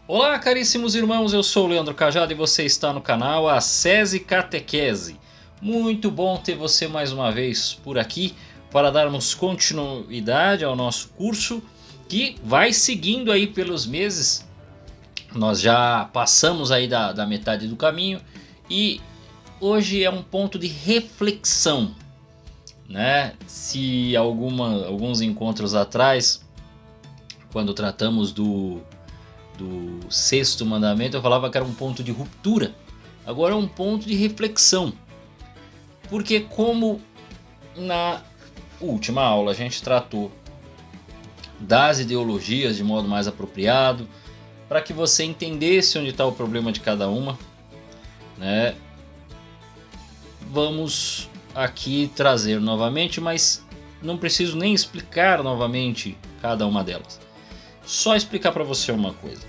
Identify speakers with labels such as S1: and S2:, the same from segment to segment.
S1: Olá, caríssimos irmãos, eu sou o Leandro Cajado e você está no canal Ascese Catequese. Muito bom ter você mais uma vez por aqui para darmos continuidade ao nosso curso que vai seguindo aí pelos meses. Nós já passamos aí da metade do caminho e hoje é um ponto de reflexão, né? Se alguns encontros atrás, quando tratamos do sexto mandamento, eu falava que era um ponto de ruptura. Agora é um ponto de reflexão. Porque como na última aula a gente tratou das ideologias de modo mais apropriado, para que você entendesse onde está o problema de cada uma, né? Vamos aqui trazer novamente, mas não preciso nem explicar novamente cada uma delas. Só explicar para você uma coisa.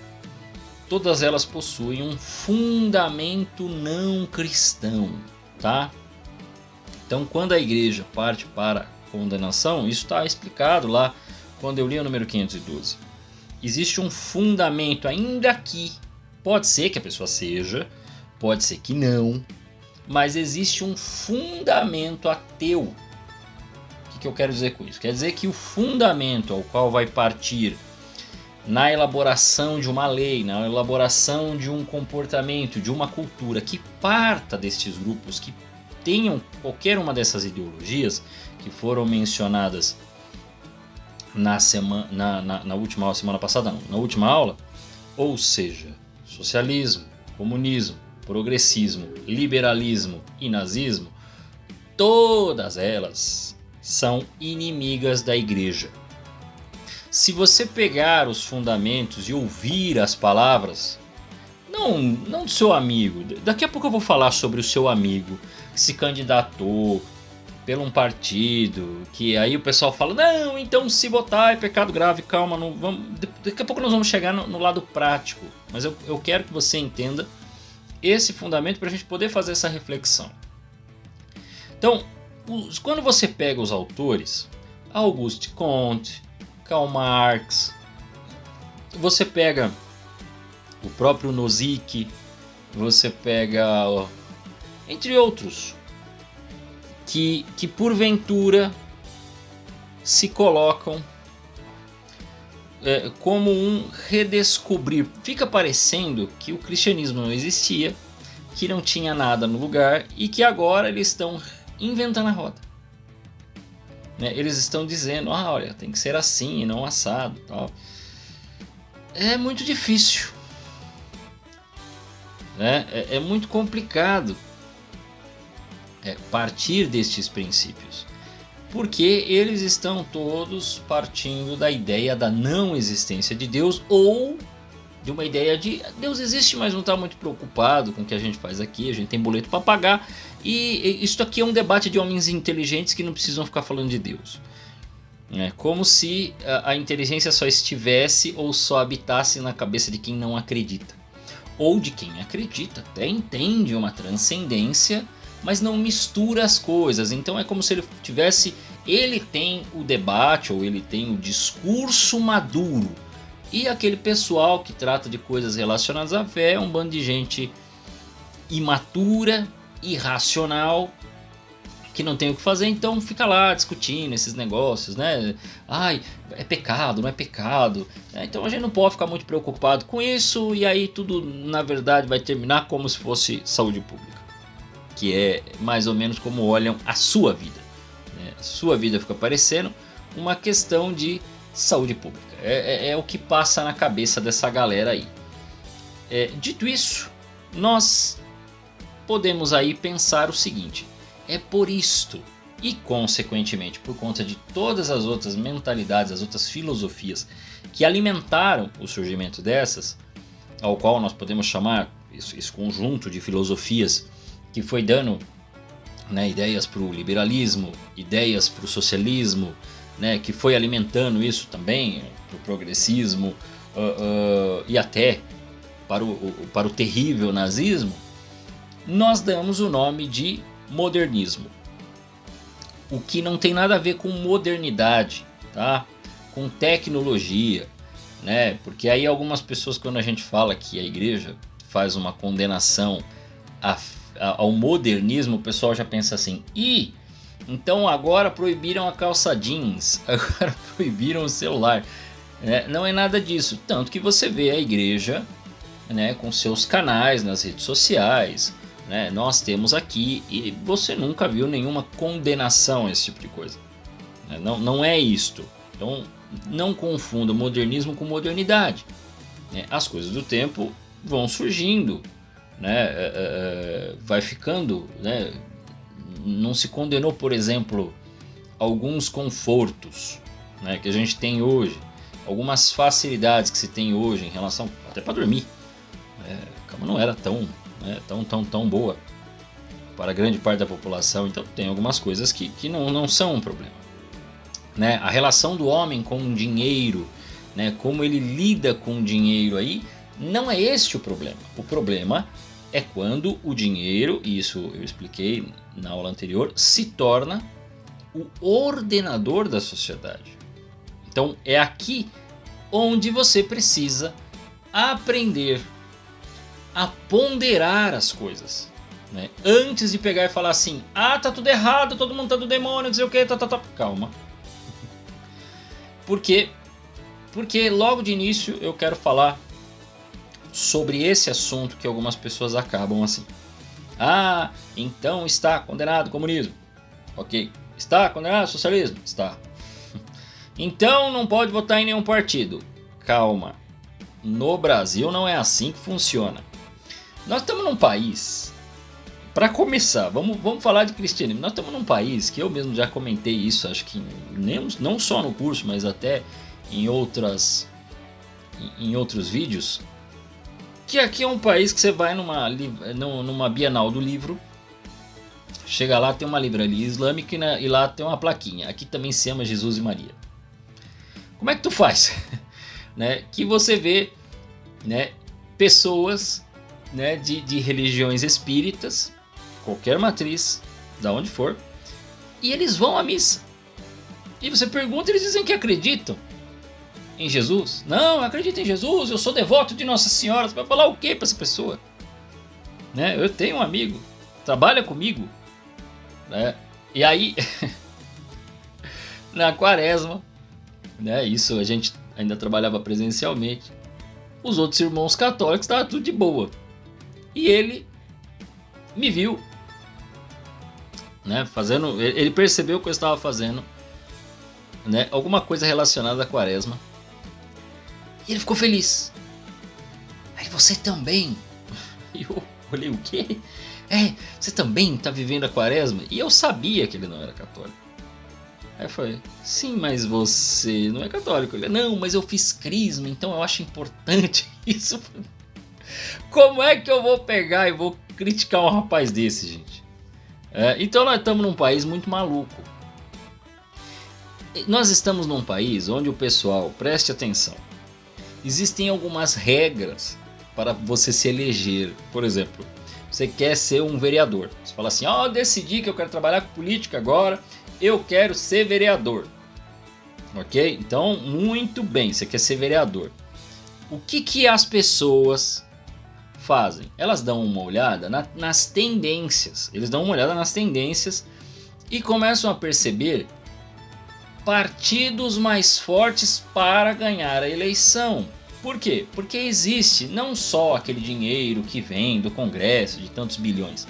S1: Todas elas possuem um fundamento não cristão, tá? Então, quando a igreja parte para a condenação, isso está explicado lá quando eu li o número 512. Existe um fundamento, ainda que pode ser que a pessoa seja, pode ser que não, mas existe um fundamento ateu. O que eu quero dizer com isso? Quer dizer que o fundamento ao qual vai partir na elaboração de uma lei, na elaboração de um comportamento, de uma cultura que parta destes grupos, que tenham qualquer uma dessas ideologias que foram mencionadas na última aula, semana passada não, na última aula, ou seja, socialismo, comunismo, progressismo, liberalismo e nazismo, todas elas são inimigas da igreja. Se você pegar os fundamentos e ouvir as palavras, não do seu amigo, daqui a pouco eu vou falar sobre o seu amigo que se candidatou pelo um partido, que aí o pessoal fala, não, então se votar é pecado grave, calma, não vamos, daqui a pouco nós vamos chegar no lado prático, mas eu quero que você entenda esse fundamento para a gente poder fazer essa reflexão. Então, quando você pega os autores, Auguste Comte, Karl Marx, você pega o próprio Nozick, você pega, entre outros, que porventura se colocam como um redescobrir. Fica parecendo que o cristianismo não existia, que não tinha nada no lugar e que agora eles estão inventando a roda. Eles estão dizendo, olha, tem que ser assim e não assado, tal. É muito difícil, né? É muito complicado partir destes princípios, porque eles estão todos partindo da ideia da não existência de Deus, ou de uma ideia de Deus existe, mas não está muito preocupado com o que a gente faz aqui, a gente tem boleto para pagar, e isso aqui é um debate de homens inteligentes que não precisam ficar falando de Deus. É como se a inteligência só estivesse ou só habitasse na cabeça de quem não acredita, ou de quem acredita, até entende uma transcendência, mas não mistura as coisas. Então é como se ele tem o debate, ou ele tem o discurso maduro, e aquele pessoal que trata de coisas relacionadas à fé é um bando de gente imatura, irracional, que não tem o que fazer, então fica lá discutindo esses negócios, né? Ai, é pecado, não é pecado. Então a gente não pode ficar muito preocupado com isso, e aí tudo na verdade vai terminar como se fosse saúde pública, que é mais ou menos como olham a sua vida, né? A sua vida fica parecendo uma questão de saúde pública. É o que passa na cabeça dessa galera aí. Dito isso, nós podemos aí pensar o seguinte: é por isto e consequentemente por conta de todas as outras mentalidades, as outras filosofias que alimentaram o surgimento dessas, ao qual nós podemos chamar esse conjunto de filosofias que foi dando, né, ideias para o liberalismo, ideias para o socialismo, né, que foi alimentando isso também para o progressismo e até para o terrível nazismo, nós damos o nome de modernismo, o que não tem nada a ver com modernidade, tá? Com tecnologia, né? Porque aí algumas pessoas, quando a gente fala que a igreja faz uma condenação ao modernismo, o pessoal já pensa assim: então agora proibiram a calça jeans, agora proibiram o celular. Não é nada disso, tanto que você vê a igreja, né, com seus canais nas redes sociais, né, nós temos aqui, e você nunca viu nenhuma condenação a esse tipo de coisa. Não é isto. Então não confunda modernismo com modernidade. As coisas do tempo vão surgindo, né? Vai ficando, né? Não se condenou, por exemplo, alguns confortos, né, que a gente tem hoje, algumas facilidades que se tem hoje em relação até para dormir. A cama não era tão boa para grande parte da população, então tem algumas coisas que não são um problema. Né? A relação do homem com o dinheiro, né, como ele lida com o dinheiro aí, não é este o problema. O problema é quando o dinheiro, e isso eu expliquei na aula anterior, se torna o ordenador da sociedade. Então é aqui onde você precisa aprender a ponderar as coisas, né? Antes de pegar e falar assim: tá tudo errado, todo mundo tá do demônio, não sei o que, calma. Porque logo de início eu quero falar sobre esse assunto que algumas pessoas acabam assim: então está condenado o comunismo. Ok. Está condenado o socialismo? Está. Então não pode votar em nenhum partido. Calma. No Brasil não é assim que funciona. Nós estamos num país, para começar, vamos falar de cristianismo. Nós estamos num país que eu mesmo já comentei isso, acho que não só no curso, mas até em outros vídeos, que aqui é um país que você vai numa Bienal do Livro, chega lá, tem uma livraria islâmica e lá tem uma plaquinha: aqui também se ama Jesus e Maria. Como é que tu faz? Né? Que você vê, né, pessoas, né, de religiões espíritas, qualquer matriz, da onde for, e eles vão à missa. E você pergunta, eles dizem que acreditam em Jesus. Não, eu acredito em Jesus, eu sou devoto de Nossa Senhora. Você vai falar o que para essa pessoa? Né? Eu tenho um amigo, trabalha comigo, né? E aí, na quaresma, né, isso a gente ainda trabalhava presencialmente, os outros irmãos católicos estavam tudo de boa. E ele me viu, né, fazendo, ele percebeu que eu estava fazendo, né, alguma coisa relacionada à quaresma. E ele ficou feliz. Aí: você também? E eu olhei: o quê? Você também está vivendo a quaresma? E eu sabia que ele não era católico. Aí eu falei: sim, mas você não é católico. Ele: não, mas eu fiz crisma, então eu acho importante isso. Como é que eu vou pegar e vou criticar um rapaz desse, gente? Então nós estamos num país muito maluco. Nós estamos num país onde o pessoal, preste atenção, existem algumas regras para você se eleger. Por exemplo, você quer ser um vereador. Você fala assim: eu decidi que eu quero trabalhar com política agora, eu quero ser vereador. Ok? Então, muito bem, você quer ser vereador. O que as pessoas fazem? Elas dão uma olhada nas tendências. Eles dão uma olhada nas tendências e começam a perceber partidos mais fortes para ganhar a eleição. Por quê? Porque existe não só aquele dinheiro que vem do Congresso de tantos bilhões,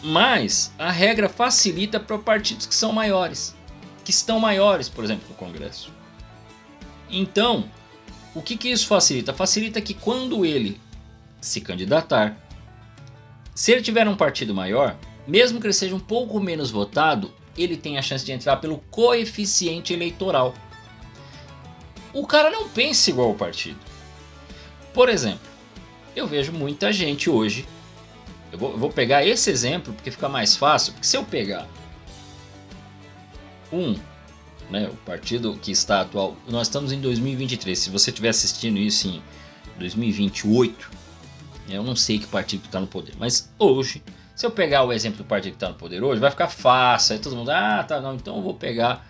S1: mas a regra facilita para partidos que são maiores, que estão maiores, por exemplo, no Congresso. Então, o que isso facilita? Facilita que quando ele se candidatar, se ele tiver um partido maior, mesmo que ele seja um pouco menos votado, ele tem a chance de entrar pelo coeficiente eleitoral. O cara não pensa igual ao partido. Por exemplo, eu vejo muita gente hoje, eu vou pegar esse exemplo porque fica mais fácil, porque se eu pegar o partido que está atual, nós estamos em 2023, se você estiver assistindo isso em 2028, eu não sei que partido está no poder, mas hoje, se eu pegar o exemplo do partido que está no poder hoje, vai ficar fácil, aí todo mundo, não, então eu vou pegar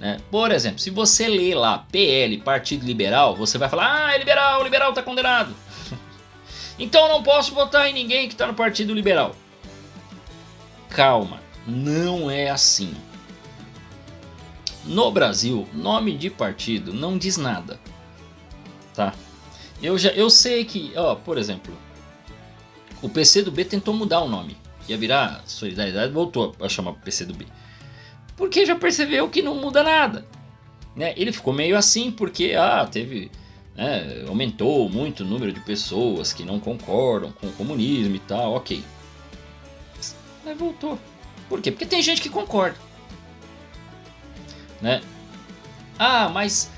S1: né? Por exemplo, se você lê lá PL, Partido Liberal, você vai falar: ah, é liberal, o liberal está condenado. Então eu não posso votar em ninguém que está no Partido Liberal. Calma, não é assim. No Brasil, nome de partido não diz nada, tá? Eu sei que, ó, por exemplo, o PCdoB tentou mudar o nome. Ia virar Solidariedade, voltou a chamar PCdoB. Porque já percebeu que não muda nada, né? Ele ficou meio assim porque teve, né, aumentou muito o número de pessoas que não concordam com o comunismo e tal, ok. Mas voltou. Por quê? Porque tem gente que concorda, né? Mas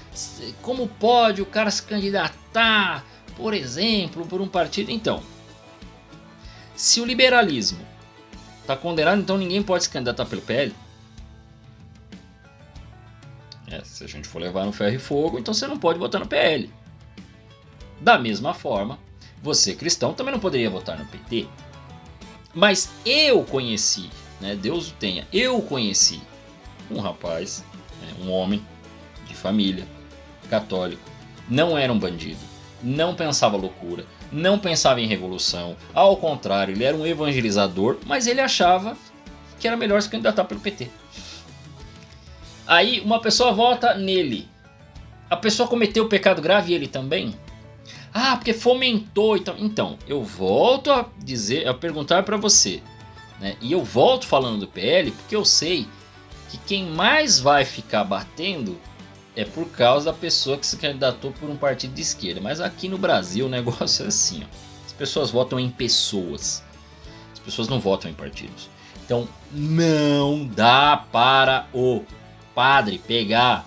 S1: como pode o cara se candidatar, por exemplo, por um partido? Então, se o liberalismo está condenado, então ninguém pode se candidatar pelo PL? Se a gente for levar no ferro e fogo, então você não pode votar no PL. Da mesma forma, você cristão também não poderia votar no PT. Mas eu conheci, né, Deus o tenha, eu conheci um rapaz, né, um homem de família, católico, não era um bandido, não pensava loucura, não pensava em revolução, ao contrário, ele era um evangelizador, mas ele achava que era melhor se candidatar pelo PT. Aí uma pessoa vota nele, a pessoa cometeu pecado grave e ele também? Porque fomentou, então eu volto a perguntar para você, né? E eu volto falando do PL porque eu sei que quem mais vai ficar batendo é por causa da pessoa que se candidatou por um partido de esquerda. Mas aqui no Brasil o negócio é assim, ó. As pessoas votam em pessoas, as pessoas não votam em partidos. Então não dá para o padre pegar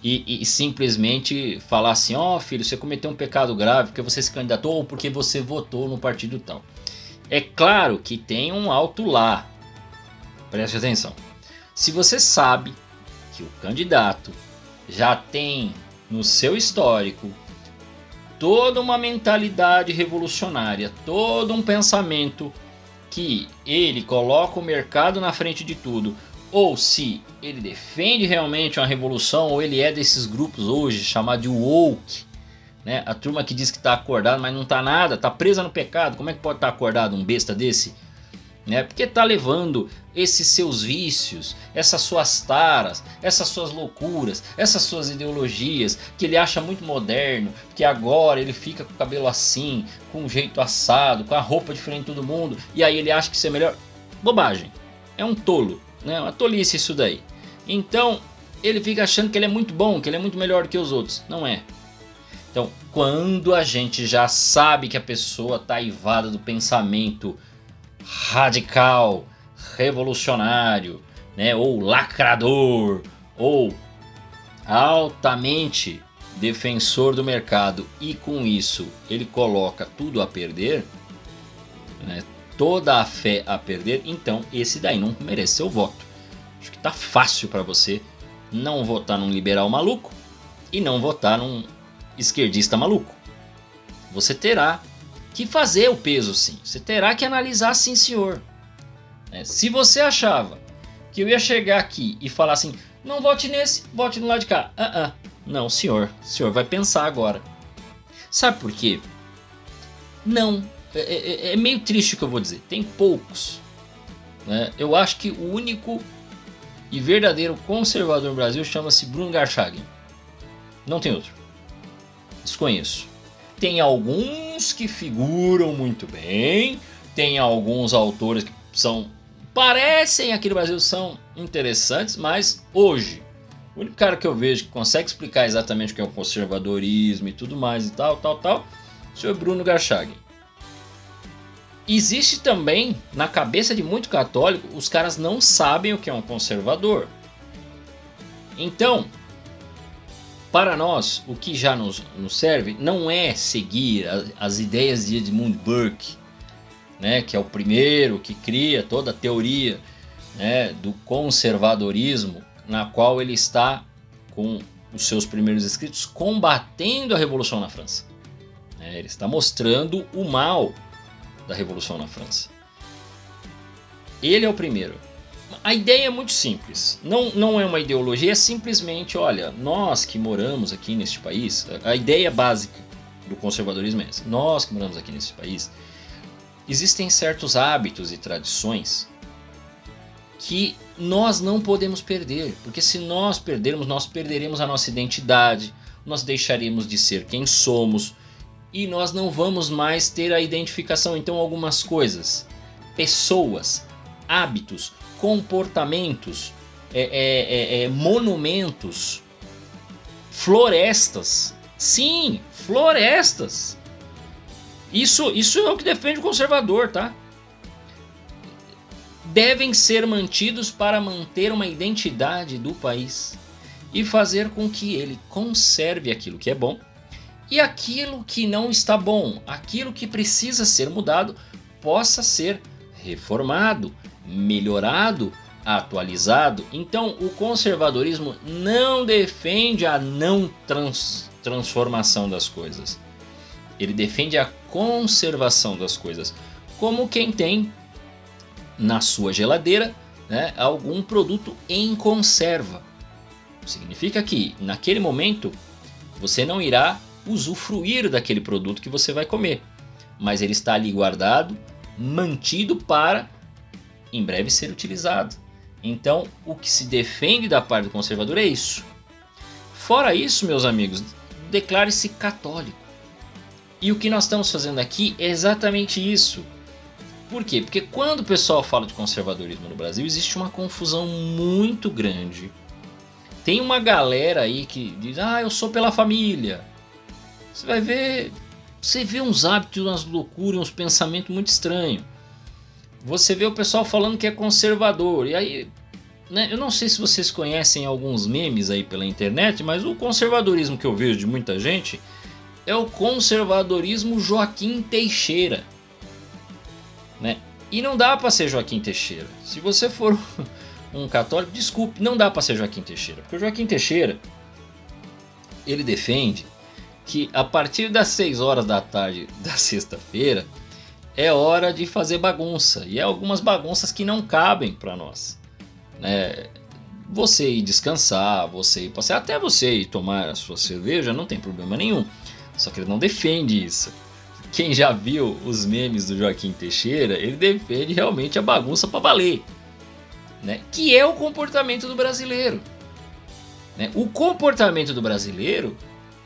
S1: e simplesmente falar assim: filho, você cometeu um pecado grave porque você se candidatou ou porque você votou no partido tal. É claro que tem um alto lá, preste atenção. Se você sabe que o candidato já tem no seu histórico toda uma mentalidade revolucionária, todo um pensamento que ele coloca o mercado na frente de tudo, ou se ele defende realmente uma revolução, ou ele é desses grupos hoje chamado de woke, né? A turma que diz que está acordado, mas não está nada, está presa no pecado. Como é que pode estar acordado um besta desse? Né? Porque está levando esses seus vícios, essas suas taras, essas suas loucuras, essas suas ideologias, que ele acha muito moderno, que agora ele fica com o cabelo assim, com um jeito assado, com a roupa diferente de todo mundo, e aí ele acha que isso é melhor. Bobagem, é um tolo. É uma tolice isso daí. Então ele fica achando que ele é muito bom, que ele é muito melhor que os outros. Não é. Então quando a gente já sabe que a pessoa está aivada do pensamento radical, revolucionário, né, ou lacrador, ou altamente defensor do mercado, e com isso ele coloca tudo a perder, né, toda a fé a perder, então esse daí não merece seu voto. Acho que tá fácil para você não votar num liberal maluco e não votar num esquerdista maluco. Você terá que fazer o peso sim, você terá que analisar sim senhor. Se você achava que eu ia chegar aqui e falar assim: não vote nesse, vote no lado de cá. Não senhor, o senhor vai pensar agora. Sabe por quê? Não. É meio triste o que eu vou dizer. Tem poucos, né? Eu acho que o único e verdadeiro conservador no Brasil chama-se Bruno Garchagen. Não tem outro. Desconheço. Tem alguns que figuram muito bem. Tem alguns autores que parecem aqui no Brasil são interessantes. Mas hoje, o único cara que eu vejo que consegue explicar exatamente o que é o conservadorismo e tudo mais e tal, o senhor Bruno Garchagen. Existe também, na cabeça de muito católico, os caras não sabem o que é um conservador. Então, para nós, o que já nos serve não é seguir as ideias de Edmund Burke, né, que é o primeiro que cria toda a teoria, né, do conservadorismo, na qual ele está, com os seus primeiros escritos, combatendo a Revolução na França. Ele está mostrando o mal da Revolução na França. Ele é o primeiro. A ideia é muito simples, não é uma ideologia, é simplesmente, olha, nós que moramos aqui neste país, a ideia básica do conservadorismo é essa, nós que moramos aqui nesse país, existem certos hábitos e tradições que nós não podemos perder, porque se nós perdermos, nós perderemos a nossa identidade, nós deixaremos de ser quem somos e nós não vamos mais ter a identificação. Então algumas coisas, pessoas, hábitos, comportamentos, monumentos, florestas, sim, florestas. Isso é o que defende o conservador, tá? Devem ser mantidos para manter uma identidade do país e fazer com que ele conserve aquilo que é bom e aquilo que não está bom, aquilo que precisa ser mudado, possa ser reformado, melhorado, atualizado. Então o conservadorismo não defende a não transformação das coisas. Ele defende a conservação das coisas, como quem tem na sua geladeira, né, algum produto em conserva. Significa que naquele momento você não irá usufruir daquele produto que você vai comer, mas ele está ali guardado, mantido para em breve ser utilizado. Então o que se defende da parte do conservador é isso. Fora isso, meus amigos, declare-se católico. E o que nós estamos fazendo aqui é exatamente isso. Por quê? Porque quando o pessoal fala de conservadorismo no Brasil, existe uma confusão muito grande. Tem uma galera aí que diz, eu sou pela família. Você vai ver, você vê uns hábitos, umas loucuras, uns pensamentos muito estranhos. Você vê o pessoal falando que é conservador. E aí, né, eu não sei se vocês conhecem alguns memes aí pela internet, mas o conservadorismo que eu vejo de muita gente é o conservadorismo Joaquim Teixeira, né? E não dá para ser Joaquim Teixeira. Se você for um católico, desculpe, não dá para ser Joaquim Teixeira, porque o Joaquim Teixeira, ele defende que a partir das 6 horas da tarde da sexta-feira é hora de fazer bagunça, e é algumas bagunças que não cabem para nós, né? Você ir descansar, você ir passear, até você ir tomar a sua cerveja, não tem problema nenhum. Só que ele não defende isso. Quem já viu os memes do Joaquim Teixeira, ele defende realmente a bagunça para valer, né? Que é o comportamento do brasileiro, né? O comportamento do brasileiro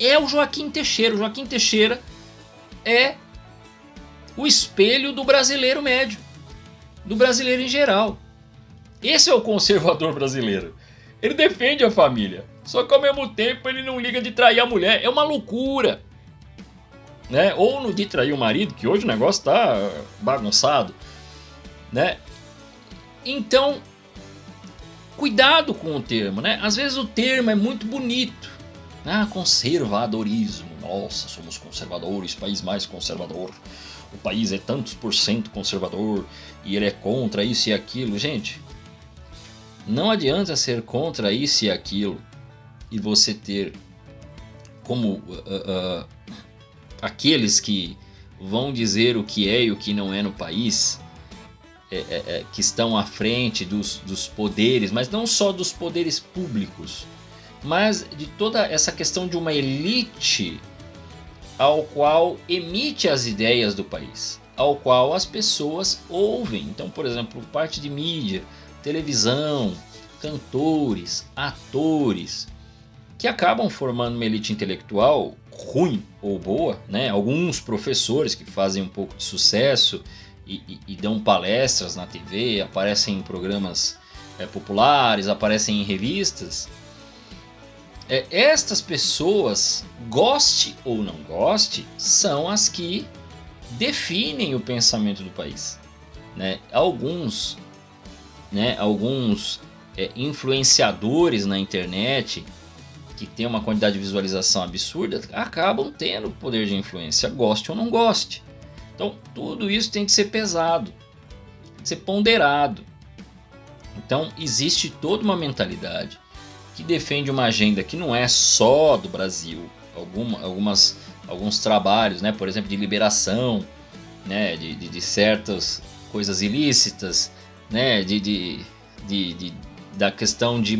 S1: é o Joaquim Teixeira. O Joaquim Teixeira é o espelho do brasileiro médio, do brasileiro em geral. Esse é o conservador brasileiro. Ele defende a família, só que ao mesmo tempo ele não liga de trair a mulher. É uma loucura, né? Ou no de trair o marido, que hoje o negócio está bagunçado, né? Então, cuidado com o termo, né? Às vezes o termo é muito bonito. Conservadorismo. Nossa, somos conservadores, país mais conservador. O país é tantos por cento conservador e ele é contra isso e aquilo. Gente, não adianta ser contra isso e aquilo e você ter como aqueles que vão dizer o que é e o que não é no país, que estão à frente dos poderes, mas não só dos poderes públicos, mas de toda essa questão de uma elite ao qual emite as ideias do país, ao qual as pessoas ouvem. Então, por exemplo, parte de mídia, televisão, cantores, atores, que acabam formando uma elite intelectual ruim ou boa, né? Alguns professores que fazem um pouco de sucesso e dão palestras na TV, aparecem em programas populares, aparecem em revistas. Estas pessoas, goste ou não goste, são as que definem o pensamento do país, né? Alguns influenciadores na internet que tem uma quantidade de visualização absurda, acabam tendo poder de influência, goste ou não goste. Então tudo isso tem que ser pesado, tem que ser ponderado. Então existe toda uma mentalidade que defende uma agenda que não é só do Brasil. Alguns trabalhos, né, por exemplo, de liberação, né, de certas coisas ilícitas, né, da questão de,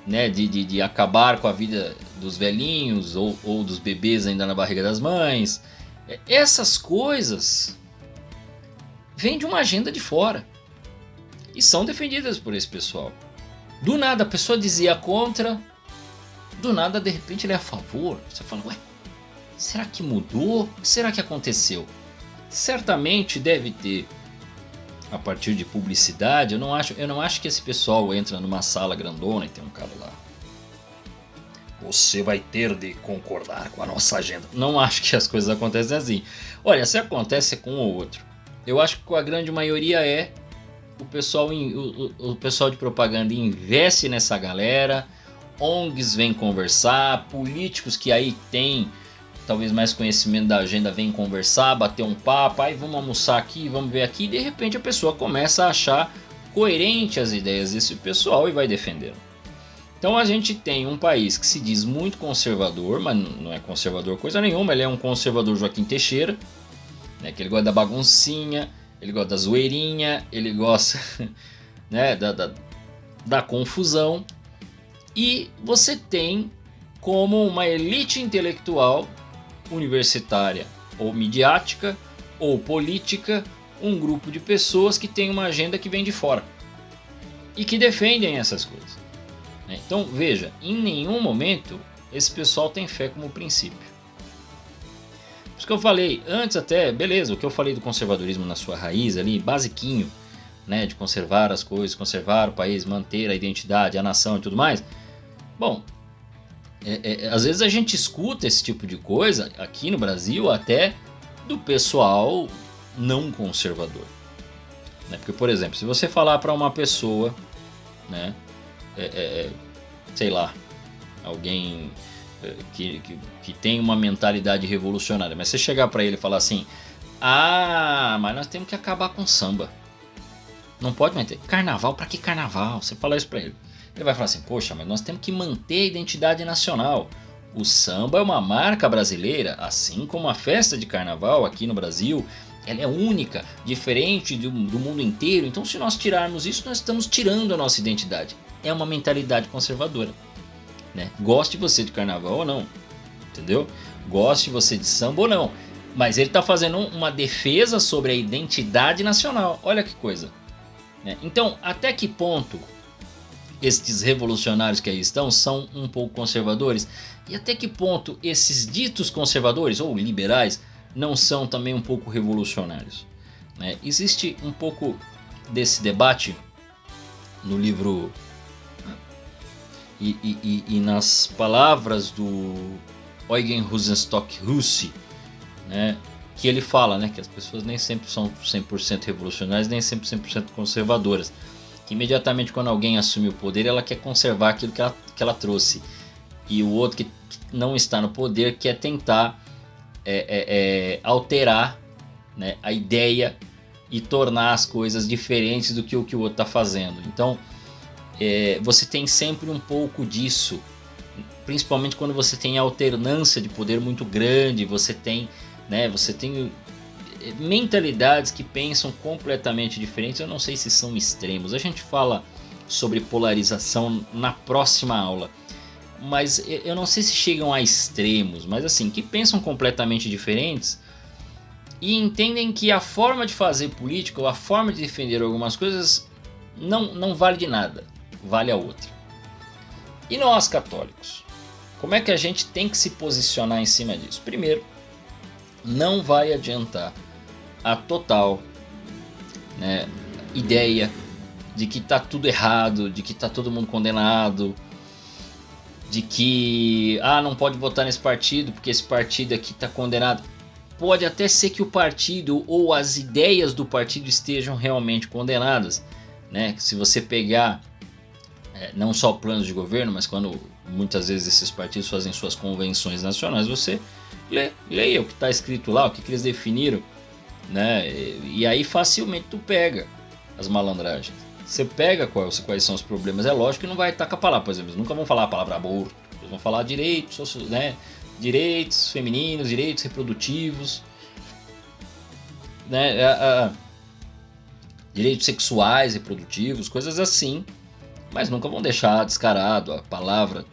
S1: né, de acabar com a vida dos velhinhos ou dos bebês ainda na barriga das mães. Essas coisas vêm de uma agenda de fora e são defendidas por esse pessoal. Do nada a pessoa dizia contra, do nada de repente ele é a favor. Você fala, ué, será que mudou? O que será que aconteceu? Certamente deve ter, a partir de publicidade. Eu não acho que esse pessoal entra numa sala grandona e tem um cara lá, você vai ter de concordar com a nossa agenda. Não acho que as coisas acontecem assim. Olha, se acontece com um ou outro, eu acho que com a grande maioria o pessoal de propaganda investe nessa galera, ONGs vêm conversar, políticos que aí tem talvez mais conhecimento da agenda vêm conversar, bater um papo, aí vamos almoçar aqui, vamos ver aqui, e de repente a pessoa começa a achar coerente as ideias desse pessoal e vai defendendo. Então a gente tem um país que se diz muito conservador, mas não é conservador coisa nenhuma, ele é um conservador Joaquim Teixeira, né, que ele gosta da baguncinha, ele gosta da zoeirinha, ele gosta né, da confusão. E você tem como uma elite intelectual, universitária ou midiática ou política, um grupo de pessoas que tem uma agenda que vem de fora e que defendem essas coisas. Então veja, em nenhum momento esse pessoal tem fé como princípio. Por isso que eu falei antes até, beleza, o que eu falei do conservadorismo na sua raiz ali, basiquinho, né, de conservar as coisas, conservar o país, manter a identidade, a nação e tudo mais. Bom, às vezes a gente escuta esse tipo de coisa aqui no Brasil até do pessoal não conservador. Né? Porque, por exemplo, se você falar para uma pessoa, né, sei lá, alguém que tem uma mentalidade revolucionária, mas você chegar para ele e falar assim, mas nós temos que acabar com samba. Não pode manter. Carnaval, para que carnaval? Você fala isso para ele. Ele vai falar assim, poxa, mas nós temos que manter a identidade nacional. O samba é uma marca brasileira, assim como a festa de carnaval aqui no Brasil, ela é única, diferente do mundo inteiro. Então se nós tirarmos isso, nós estamos tirando a nossa identidade. É uma mentalidade conservadora. Né? Goste você de carnaval ou não, entendeu? Goste você de samba ou não. Mas ele está fazendo uma defesa sobre a identidade nacional. Olha que coisa. Né? Então, até que ponto estes revolucionários que aí estão são um pouco conservadores? E até que ponto esses ditos conservadores ou liberais não são também um pouco revolucionários? Né? Existe um pouco desse debate no livro e nas palavras do Eugen Rosenstock Hussey, né, que ele fala, né, que as pessoas nem sempre são 100% revolucionárias, nem sempre 100% conservadoras. Que imediatamente quando alguém assume o poder, ela quer conservar aquilo que ela trouxe. E o outro que não está no poder quer tentar alterar, né, a ideia e tornar as coisas diferentes do que o outro está fazendo. Então, você tem sempre um pouco disso, principalmente quando você tem alternância de poder muito grande, você tem mentalidades que pensam completamente diferentes. Eu não sei se são extremos, a gente fala sobre polarização na próxima aula, mas eu não sei se chegam a extremos, mas assim, que pensam completamente diferentes e entendem que a forma de fazer política ou a forma de defender algumas coisas não vale de nada, vale a outra. E nós católicos, como é que a gente tem que se posicionar em cima disso? Primeiro, não vai adiantar a total, né, ideia de que está tudo errado, de que está todo mundo condenado, de que não pode votar nesse partido porque esse partido aqui está condenado. Pode até ser que o partido ou as ideias do partido estejam realmente condenadas, né? Se você pegar não só planos de governo, mas quando muitas vezes esses partidos fazem suas convenções nacionais, você leia o que está escrito lá, o que eles definiram, né? E aí facilmente tu pega as malandragens. Você pega quais são os problemas. É lógico que não vai estar com a palavra, por exemplo, eles nunca vão falar a palavra aborto, eles vão falar direitos, né? Direitos femininos, direitos reprodutivos, né? direitos sexuais, reprodutivos, coisas assim, mas nunca vão deixar descarado a palavra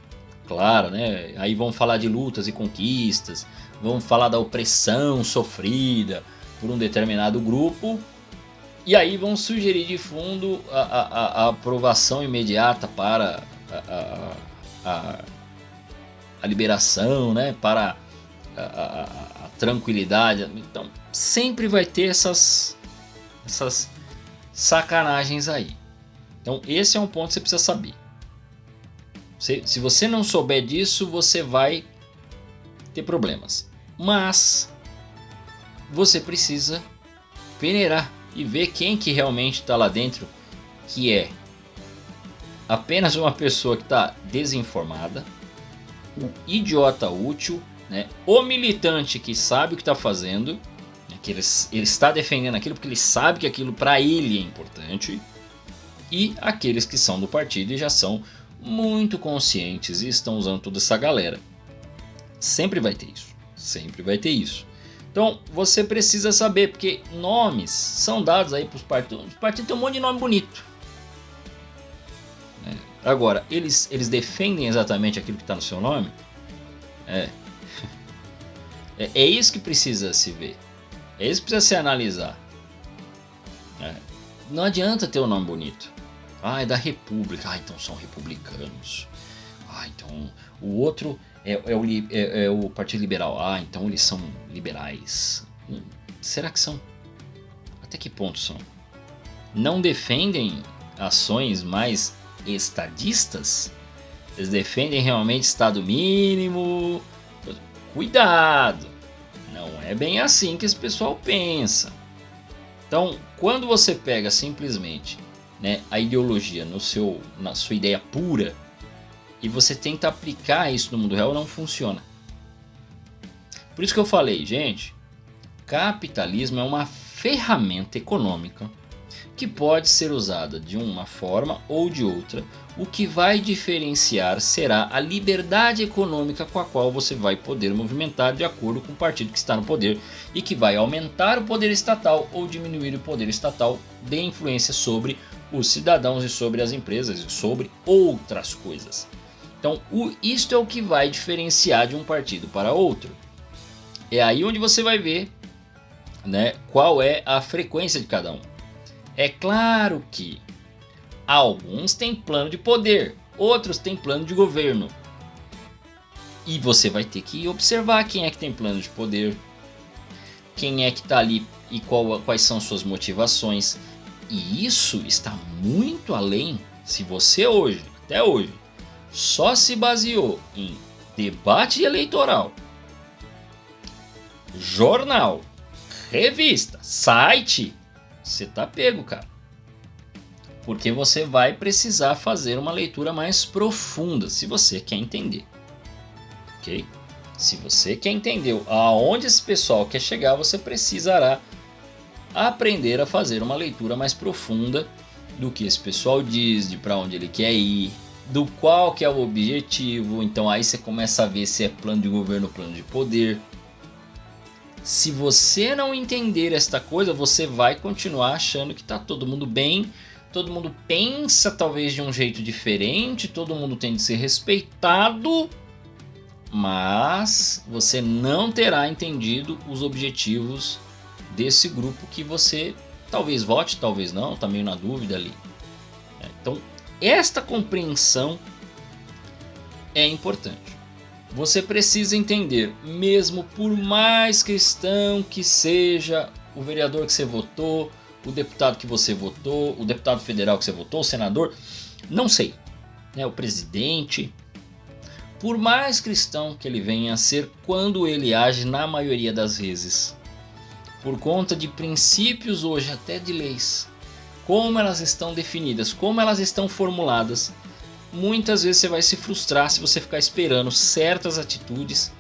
S1: clara, né? Aí vão falar de lutas e conquistas, vão falar da opressão sofrida por um determinado grupo, e aí vão sugerir de fundo a aprovação imediata para a liberação, né? Para a tranquilidade. Então sempre vai ter essas sacanagens aí. Então esse é um ponto que você precisa saber. Se você não souber disso, você vai ter problemas. Mas você precisa peneirar e ver quem que realmente está lá dentro, que é apenas uma pessoa que está desinformada, um idiota útil, né? O militante que sabe o que está fazendo, né? Que ele está defendendo aquilo porque ele sabe que aquilo para ele é importante, e aqueles que são do partido e já são muito conscientes e estão usando toda essa galera. Sempre vai ter isso, sempre vai ter isso. Então você precisa saber, porque nomes são dados aí para os partidos. Os partidos têm um monte de nome bonito. Agora, eles defendem exatamente aquilo que está no seu nome? É isso que precisa se ver. É isso que precisa se analisar. Não adianta ter um nome bonito. É da República. Então são republicanos. Então o outro é o Partido Liberal. Então eles são liberais. Será que são? Até que ponto são? Não defendem ações mais estadistas? Eles defendem realmente Estado mínimo? Cuidado! Não é bem assim que esse pessoal pensa. Então, quando você pega simplesmente, né, a ideologia na sua ideia pura e você tenta aplicar isso no mundo real, não funciona. Por isso que eu falei, gente, capitalismo é uma ferramenta econômica que pode ser usada de uma forma ou de outra. O que vai diferenciar será a liberdade econômica com a qual você vai poder movimentar de acordo com o partido que está no poder e que vai aumentar o poder estatal ou diminuir o poder estatal de influência sobre os cidadãos e sobre as empresas e sobre outras coisas. Então isto é o que vai diferenciar de um partido para outro. É aí onde você vai ver, né, qual é a frequência de cada um. É claro que alguns têm plano de poder, outros têm plano de governo. E você vai ter que observar quem é que tem plano de poder, quem é que está ali e quais são suas motivações. E isso está muito além. Se você até hoje, só se baseou em debate eleitoral, jornal, revista, site, você tá pego, cara. Porque você vai precisar fazer uma leitura mais profunda, se você quer entender. Ok? Se você quer entender aonde esse pessoal quer chegar, você precisará aprender a fazer uma leitura mais profunda do que esse pessoal diz, de para onde ele quer ir, do qual que é o objetivo. Então aí você começa a ver se é plano de governo ou plano de poder. Se você não entender esta coisa, você vai continuar achando que está todo mundo bem, todo mundo pensa talvez de um jeito diferente, todo mundo tem de ser respeitado, mas você não terá entendido os objetivos desse grupo que você talvez vote, talvez não, está meio na dúvida ali. Então, esta compreensão é importante. Você precisa entender, mesmo por mais cristão que seja o vereador que você votou, o deputado que você votou, o deputado federal que você votou, o senador, não sei, né, o presidente, por mais cristão que ele venha a ser, quando ele age na maioria das vezes, por conta de princípios hoje até de leis, como elas estão definidas, como elas estão formuladas, muitas vezes você vai se frustrar se você ficar esperando certas atitudes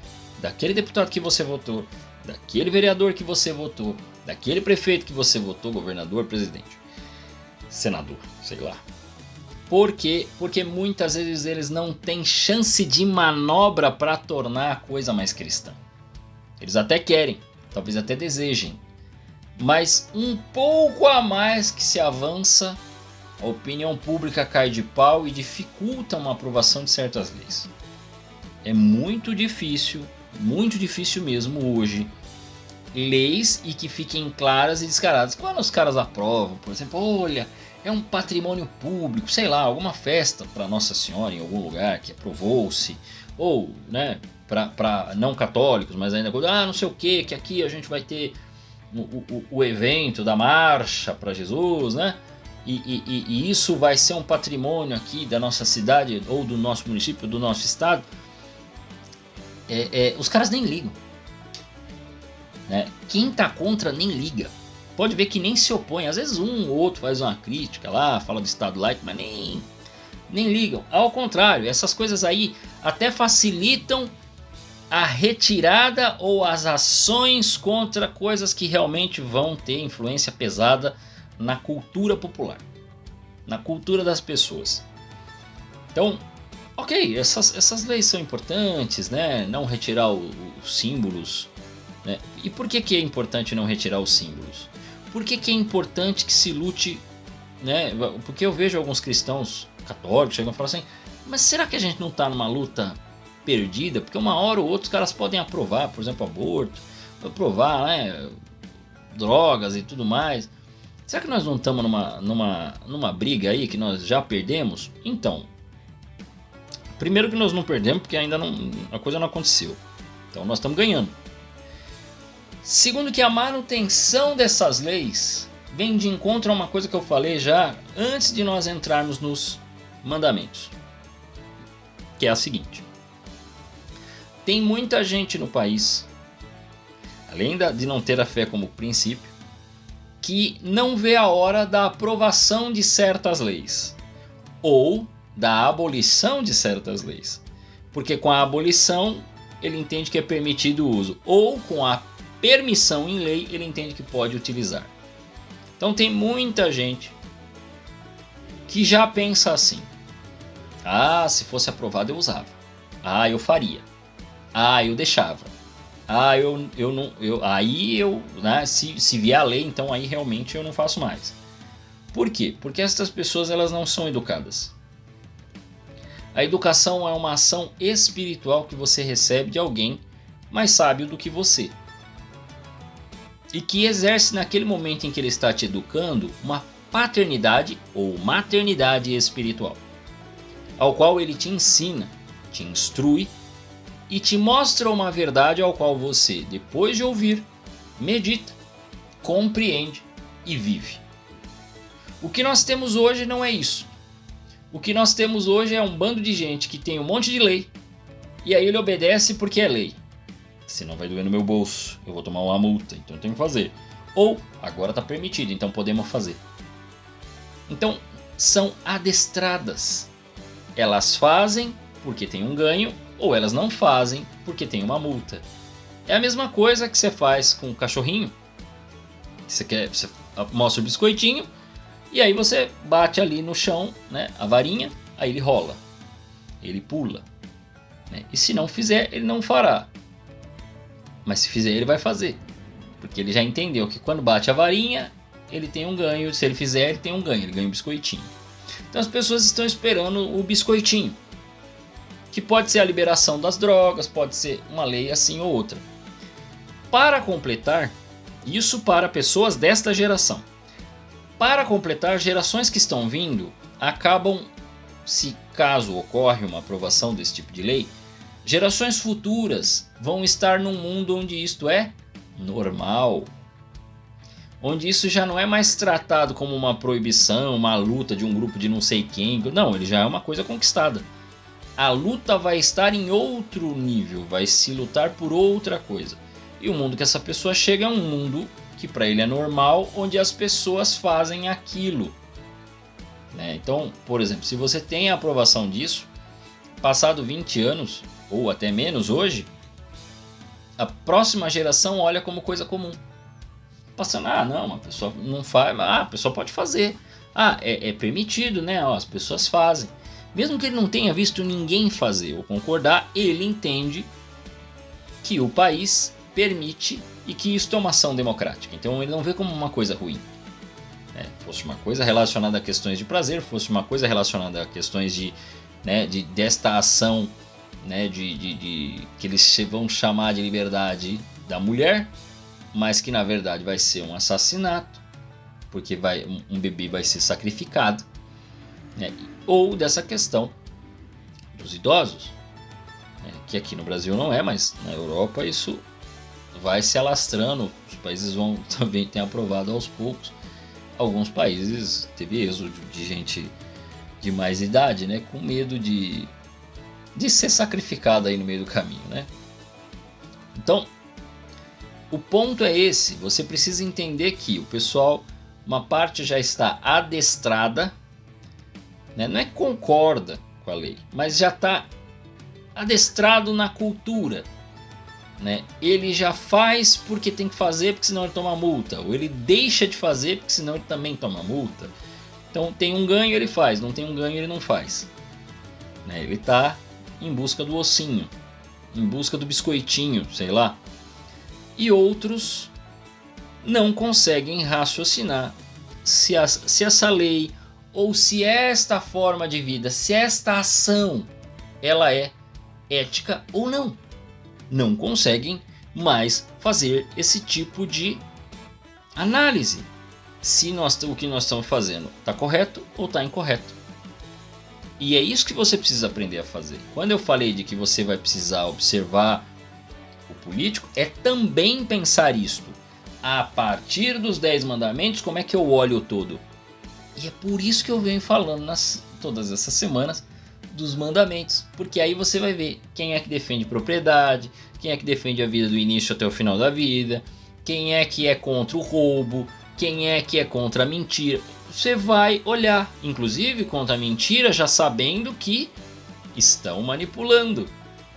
S1: daquele deputado que você votou, daquele vereador que você votou, daquele prefeito que você votou, governador, presidente, senador, sei lá. Por quê? Porque muitas vezes eles não têm chance de manobra para tornar a coisa mais cristã. Eles até querem, talvez até desejem, mas um pouco a mais que se avança, a opinião pública cai de pau e dificulta uma aprovação de certas leis. É muito difícil mesmo hoje, leis e que fiquem claras e descaradas. Quando os caras aprovam, por exemplo, olha, é um patrimônio público, sei lá, alguma festa para Nossa Senhora em algum lugar que aprovou-se, ou, né, para não católicos, mas ainda, não sei o que aqui a gente vai ter o evento da marcha para Jesus, né? E isso vai ser um patrimônio aqui da nossa cidade, ou do nosso município, do nosso estado. Os caras nem ligam, né? Quem tá contra nem liga. Pode ver que nem se opõe. Às vezes um ou outro faz uma crítica lá, fala do estado laico, mas nem ligam. Ao contrário, essas coisas aí até facilitam a retirada ou as ações contra coisas que realmente vão ter influência pesada na cultura popular, na cultura das pessoas. Então, ok, essas leis são importantes, né? Não retirar os símbolos, né? E por que é importante não retirar os símbolos? Por que é importante que se lute, né? Porque eu vejo alguns cristãos católicos chegam e falam assim, mas será que a gente não está numa luta perdida? Porque uma hora ou outra os caras podem aprovar, por exemplo, aborto, aprovar, né, drogas e tudo mais. Será que nós não estamos numa briga aí que nós já perdemos? Então, primeiro que nós não perdemos porque ainda a coisa não aconteceu. Então nós estamos ganhando. Segundo que a manutenção dessas leis vem de encontro a uma coisa que eu falei já antes de nós entrarmos nos mandamentos. Que é a seguinte. Tem muita gente no país, além de não ter a fé como princípio, que não vê a hora da aprovação de certas leis ou da abolição de certas leis. Porque com a abolição ele entende que é permitido o uso, ou com a permissão em lei ele entende que pode utilizar. Então tem muita gente que já pensa assim: se fosse aprovado eu usava, eu faria, eu deixava, né, se vier a lei, então aí realmente eu não faço mais. Por quê? Porque essas pessoas elas não são educadas. A educação é uma ação espiritual que você recebe de alguém mais sábio do que você, e que exerce naquele momento em que ele está te educando uma paternidade ou maternidade espiritual, ao qual ele te ensina, te instrui e te mostra uma verdade ao qual você, depois de ouvir, medita, compreende e vive. O que nós temos hoje não é isso. O que nós temos hoje é um bando de gente que tem um monte de lei e aí ele obedece porque é lei. Senão vai doer no meu bolso, eu vou tomar uma multa, então eu tenho que fazer. Ou, agora está permitido, então podemos fazer. Então, são adestradas. Elas fazem porque tem um ganho, ou elas não fazem porque tem uma multa. É a mesma coisa que você faz com o cachorrinho. Você mostra o biscoitinho, e aí você bate ali no chão, né, a varinha, aí ele rola, ele pula, né? E se não fizer, ele não fará. Mas se fizer, ele vai fazer. Porque ele já entendeu que quando bate a varinha, ele tem um ganho. Se ele fizer, ele tem um ganho. Ele ganha um biscoitinho. Então as pessoas estão esperando o biscoitinho. Que pode ser a liberação das drogas, pode ser uma lei assim ou outra. Para completar, isso para pessoas desta geração. Para completar, gerações que estão vindo acabam, se caso ocorre uma aprovação desse tipo de lei, gerações futuras vão estar num mundo onde isto é normal. Onde isso já não é mais tratado como uma proibição, uma luta de um grupo de não sei quem. Não, ele já é uma coisa conquistada. A luta vai estar em outro nível, vai se lutar por outra coisa. E o mundo que essa pessoa chega é um mundo que para ele é normal, onde as pessoas fazem aquilo, né? Então, por exemplo, se você tem a aprovação disso, passado 20 anos, ou até menos hoje, a próxima geração olha como coisa comum. Passando, não, a pessoa não faz, a pessoa pode fazer. É permitido, né? As pessoas fazem. Mesmo que ele não tenha visto ninguém fazer ou concordar, ele entende que o país permite e que isso é uma ação democrática. Então ele não vê como uma coisa ruim. Fosse uma coisa relacionada a questões de prazer, fosse uma coisa relacionada a questões desta ação, que eles vão chamar de liberdade da mulher, mas que na verdade vai ser um assassinato, porque um bebê vai ser sacrificado, ou dessa questão dos idosos, que aqui no Brasil não é, mas na Europa isso vai se alastrando, os países vão também ter aprovado aos poucos. Alguns países teve êxodo de gente de mais idade, com medo de ser sacrificado aí no meio do caminho, Então, o ponto é esse, você precisa entender que o pessoal, uma parte já está adestrada, não é que concorda com a lei, mas já está adestrado na cultura. Ele já faz porque tem que fazer, porque senão ele toma multa, ou ele deixa de fazer porque senão ele também toma multa. Então tem um ganho, ele faz, não tem um ganho, ele não faz. Ele está em busca do ossinho, em busca do biscoitinho, sei lá. E outros não conseguem raciocinar se essa lei, ou se esta forma de vida, se esta ação, ela é ética ou não. Não conseguem mais fazer esse tipo de análise. Se o que nós estamos fazendo está correto ou está incorreto. E é isso que você precisa aprender a fazer. Quando eu falei de que você vai precisar observar o político, é também pensar isto. A partir dos 10 mandamentos, como é que eu olho o todo? E é por isso que eu venho falando todas essas semanas dos mandamentos, porque aí você vai ver quem é que defende propriedade, quem é que defende a vida do início até o final da vida, quem é que é contra o roubo, quem é que é contra a mentira. Você vai olhar, inclusive contra a mentira, já sabendo que estão manipulando,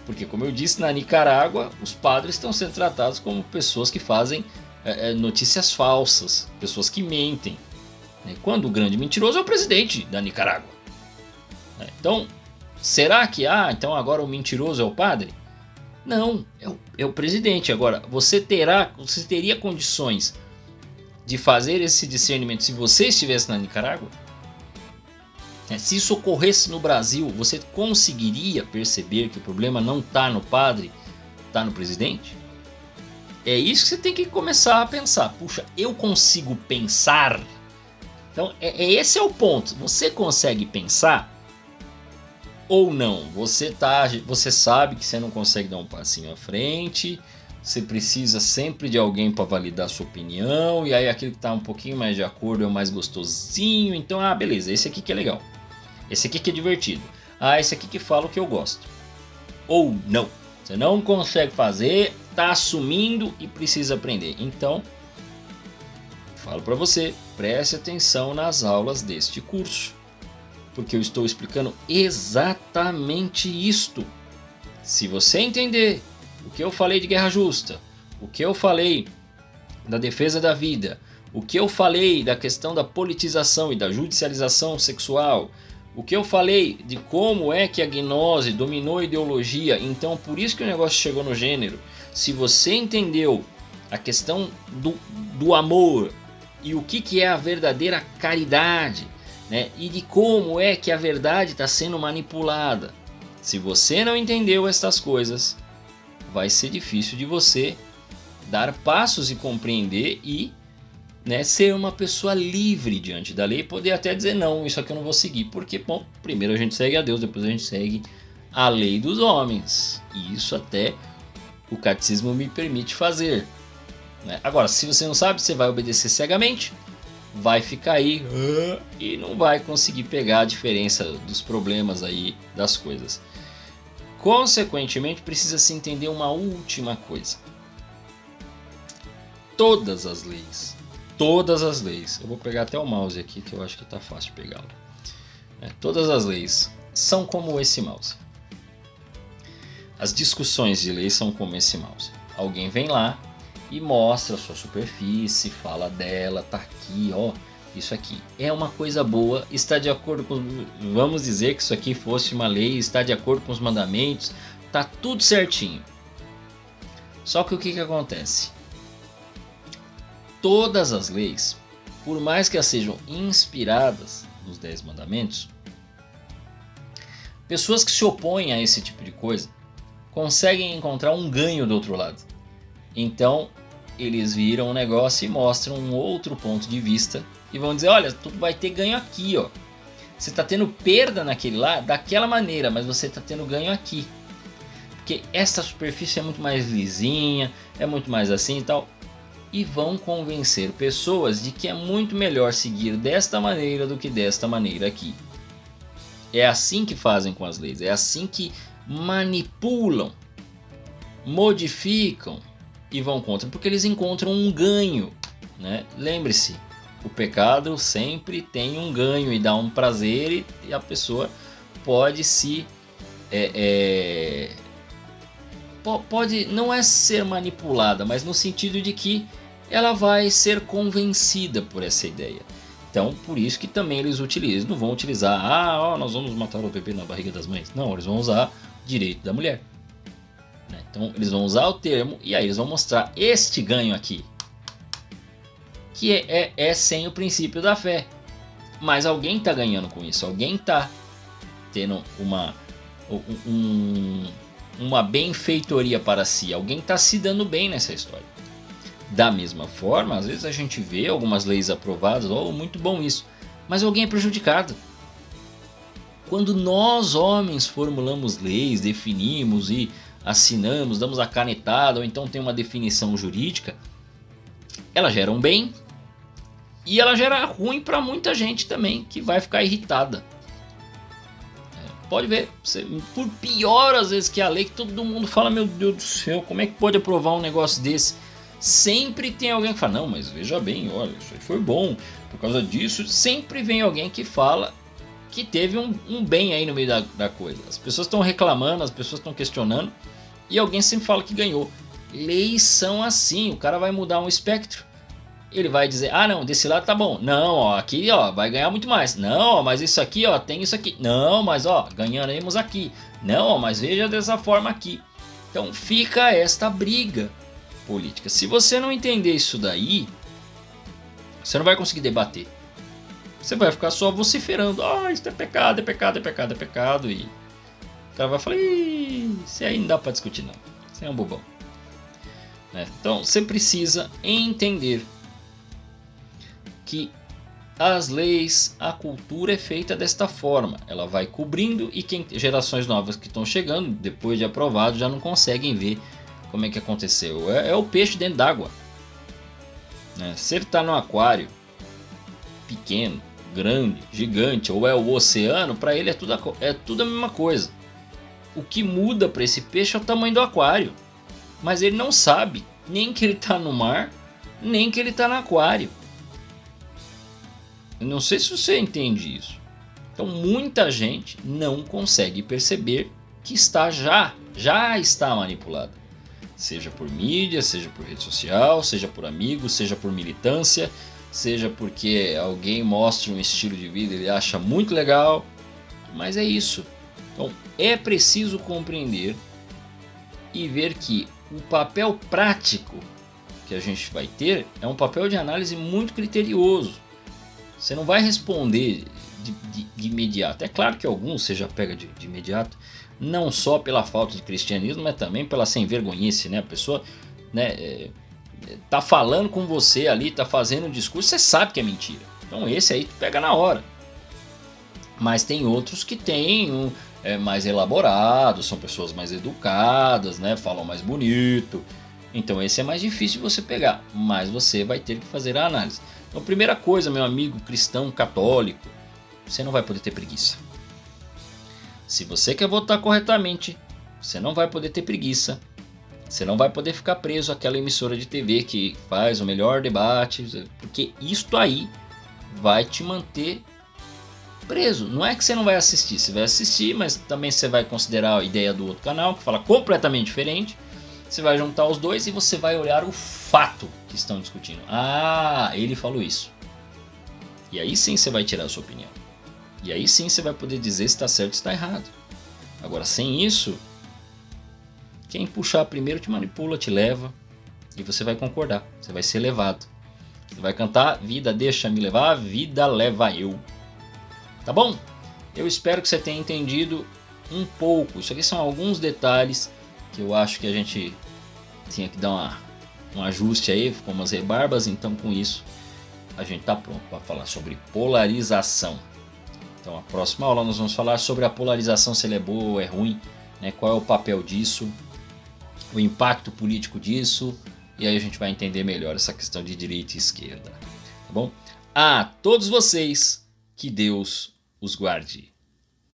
S1: porque como eu disse, na Nicarágua os padres estão sendo tratados como pessoas que fazem notícias falsas, pessoas que mentem, quando o grande mentiroso é o presidente da Nicarágua. Então, será que então agora o mentiroso é o padre? Não, é o presidente. Agora, você teria condições de fazer esse discernimento se você estivesse na Nicarágua? Se isso ocorresse no Brasil, você conseguiria perceber que o problema não está no padre, está no presidente? É isso que você tem que começar a pensar. Puxa, eu consigo pensar? Então, esse é o ponto. Você consegue pensar? Ou não, você sabe que você não consegue dar um passinho à frente, você precisa sempre de alguém para validar a sua opinião, e aí aquilo que está um pouquinho mais de acordo é o mais gostosinho, então beleza, esse aqui que é legal, esse aqui que é divertido, esse aqui que fala o que eu gosto. Ou não, você não consegue fazer, está assumindo e precisa aprender. Então, falo para você, preste atenção nas aulas deste curso, porque eu estou explicando exatamente isto. Se você entender o que eu falei de guerra justa, o que eu falei da defesa da vida, o que eu falei da questão da politização e da judicialização sexual, o que eu falei de como é que a gnose dominou a ideologia, então por isso que o negócio chegou no gênero. Se você entendeu a questão do amor e o que é a verdadeira caridade, e de como é que a verdade está sendo manipulada. Se você não entendeu estas coisas, vai ser difícil de você dar passos e compreender e ser uma pessoa livre diante da lei e poder até dizer não, isso aqui eu não vou seguir, porque primeiro a gente segue a Deus, depois a gente segue a lei dos homens, e isso até o catecismo me permite fazer. Agora, se você não sabe, você vai obedecer cegamente, vai ficar aí e não vai conseguir pegar a diferença dos problemas aí das coisas. Consequentemente, precisa se entender uma última coisa. Todas as leis, eu vou pegar até o mouse aqui que eu acho que está fácil de pegá-lo. Todas as leis são como esse mouse. As discussões de lei são como esse mouse. Alguém vem lá e mostra a sua superfície, fala dela, tá aqui, isso aqui é uma coisa boa, está de acordo com, vamos dizer que isso aqui fosse uma lei, está de acordo com os mandamentos, tá tudo certinho. Só que o que acontece? Todas as leis, por mais que elas sejam inspiradas nos 10 mandamentos, pessoas que se opõem a esse tipo de coisa conseguem encontrar um ganho do outro lado. Então eles viram o negócio e mostram um outro ponto de vista e vão dizer, olha, tu vai ter ganho aqui, ó. Você está tendo perda naquele lá daquela maneira, mas você está tendo ganho aqui. Porque essa superfície é muito mais lisinha, é muito mais assim e tal. E vão convencer pessoas de que é muito melhor seguir desta maneira do que desta maneira aqui. É assim que fazem com as leis, é assim que manipulam, modificam e vão contra, porque eles encontram um ganho, né? Lembre-se, o pecado sempre tem um ganho e dá um prazer e a pessoa pode se... pode não é ser manipulada, mas no sentido de que ela vai ser convencida por essa ideia. Então, por isso que também eles utilizam. Eles não vão utilizar, nós vamos matar o bebê na barriga das mães. Não, eles vão usar o direito da mulher. Então, eles vão usar o termo e aí eles vão mostrar este ganho aqui. Que é sem o princípio da fé. Mas alguém está ganhando com isso. Alguém está tendo uma benfeitoria para si. Alguém está se dando bem nessa história. Da mesma forma, às vezes a gente vê algumas leis aprovadas, muito bom isso, mas alguém é prejudicado. Quando nós, homens, formulamos leis, definimos e assinamos, damos a canetada, ou então tem uma definição jurídica, ela gera um bem e ela gera ruim para muita gente também, que vai ficar irritada. Pode ver, por pior às vezes que a lei, que todo mundo fala, meu Deus do céu, como é que pode aprovar um negócio desse? Sempre tem alguém que fala, não, mas veja bem, olha, isso aí foi bom, por causa disso, sempre vem alguém que fala que teve um bem aí no meio da coisa. As pessoas estão reclamando, as pessoas estão questionando, e alguém sempre fala que ganhou. Leis são assim, o cara vai mudar um espectro, ele vai dizer, não, desse lado tá bom, não, aqui vai ganhar muito mais, não, mas isso aqui tem isso aqui, não, mas ganharemos aqui, não, mas veja dessa forma aqui. Então fica esta briga política. Se você não entender isso daí, você não vai conseguir debater. Você vai ficar só vociferando. Isso é pecado, é pecado, é pecado, é pecado. E o cara vai falar, isso aí não dá para discutir não. Isso é um bobão. Então você precisa entender que as leis, a cultura é feita desta forma. Ela vai cobrindo e gerações novas que estão chegando, depois de aprovado, já não conseguem ver como é que aconteceu. É o peixe dentro d'água. Se ele está no aquário, pequeno, grande, gigante, ou é o oceano, para ele é tudo a mesma coisa. O que muda para esse peixe é o tamanho do aquário. Mas ele não sabe nem que ele está no mar, nem que ele está no aquário. Eu não sei se você entende isso. Então muita gente não consegue perceber que já está manipulada. Seja por mídia, seja por rede social, seja por amigos, seja por militância, seja porque alguém mostra um estilo de vida e ele acha muito legal, mas é isso. Então é preciso compreender e ver que o papel prático que a gente vai ter é um papel de análise muito criterioso. Você não vai responder de imediato. É claro que alguns você já pega de imediato, não só pela falta de cristianismo, mas também pela sem vergonhice, né? A pessoa, tá falando com você ali, tá fazendo um discurso, você sabe que é mentira. Então esse aí tu pega na hora. Mas tem outros que têm mais elaborados, são pessoas mais educadas, né? Falam mais bonito. Então esse é mais difícil de você pegar, mas você vai ter que fazer a análise. Então primeira coisa, meu amigo cristão católico, você não vai poder ter preguiça. Se você quer votar corretamente, você não vai poder ter preguiça. Você não vai poder ficar preso àquela emissora de TV que faz o melhor debate, porque isto aí vai te manter preso. Não é que você não vai assistir, você vai assistir, mas também você vai considerar a ideia do outro canal, que fala completamente diferente. Você vai juntar os dois e você vai olhar o fato que estão discutindo. Ele falou isso. E aí sim você vai tirar a sua opinião. E aí sim você vai poder dizer se está certo ou se está errado. Agora, sem isso, Quem puxar primeiro te manipula, te leva e você vai concordar, você vai ser levado. Você vai cantar vida deixa me levar, vida leva eu. Tá bom? Eu espero que você tenha entendido um pouco. Isso aqui são alguns detalhes que eu acho que a gente tinha que dar um ajuste aí, ficou umas rebarbas, então com isso a gente está pronto para falar sobre polarização. Então a próxima aula nós vamos falar sobre a polarização, se ela é boa ou é ruim, né? Qual é o papel disso, o impacto político disso, e aí a gente vai entender melhor essa questão de direita e esquerda. Tá bom? A todos vocês, que Deus os guarde.